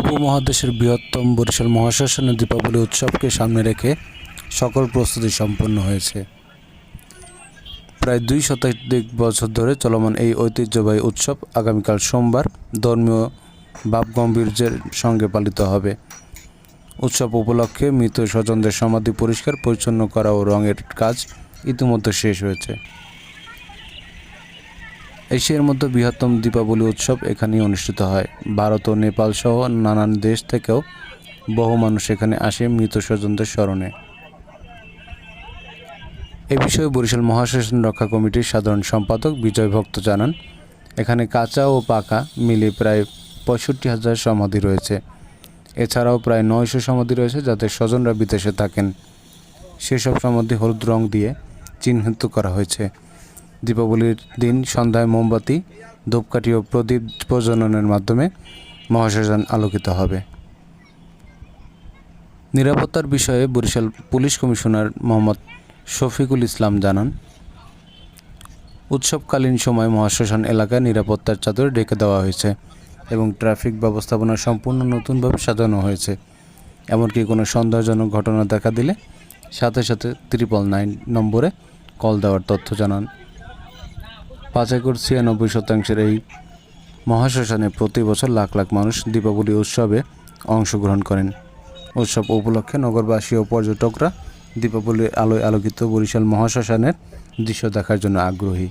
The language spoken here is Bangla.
উপমহাদেশের বৃহত্তম বরিশাল মহাশ্মশানে দীপাবলি উৎসবকে সামনে রেখে সকল প্রস্তুতি সম্পন্ন হয়েছে। প্রায় 2 শতাধিক বছর ধরে চলমান এই ঐতিহ্যবাহী উৎসব আগামীকাল সোমবার ধর্মীয় ভাবগাম্ভীর্যের সঙ্গে পালিত হবে। উৎসব উপলক্ষে মৃত স্বজনদের সমাধি পরিষ্কার পরিচ্ছন্ন করা ও রঙের কাজ ইতিমধ্যে শেষ হয়েছে। এশিয়ার মধ্যে বৃহত্তম দীপাবলি উৎসব এখানেই অনুষ্ঠিত হয়। ভারত ও নেপাল সহ নানান দেশ থেকেও বহু মানুষ এখানে আসে মৃত স্বজনদের স্মরণে। এ বিষয়ে বরিশাল মহাশ্মশান রক্ষা কমিটির সাধারণ সম্পাদক বিজয় ভক্ত জানান, এখানে কাঁচা ও পাকা মিলিয়ে প্রায় 65,000 সমাধি রয়েছে। এছাড়াও প্রায় 900 সমাধি রয়েছে যাদের স্বজনরা বিদেশে থাকেন। সেসব সমাধি হলুদ রং দিয়ে চিহ্নিত করা হয়েছে। দীপাবলির দিন সন্ধ্যায় মোমবাতি, ধূপকাঠি ও প্রদীপ প্রজ্বলনের মাধ্যমে মহাশ্মশান আলোকিত হবে। নিরাপত্তার বিষয়ে বরিশাল পুলিশ কমিশনার মোহাম্মদ শফিকুল ইসলাম জানান, উৎসবকালীন সময় মহাশ্মশান এলাকায় নিরাপত্তার চাদর ঢেকে দেওয়া হয়েছে এবং ট্রাফিক ব্যবস্থাপনা সম্পূর্ণ নতুনভাবে সাজানো হয়েছে। এমনকি কোনো সন্দেহজনক ঘটনা দেখা দিলে সাথে সাথে 999 নম্বরে কল দেওয়ার তথ্য জানান। 5 একর 96% এই মহাশ্মশানে প্রতি বছর লাখ লাখ মানুষ দীপাবলি উৎসবে অংশগ্রহণ করেন। উৎসব উপলক্ষে নগরবাসী ও পর্যটকরা দীপাবলির আলোয় আলোকিত বরিশাল মহাশ্মশানের দৃশ্য দেখার জন্য আগ্রহী।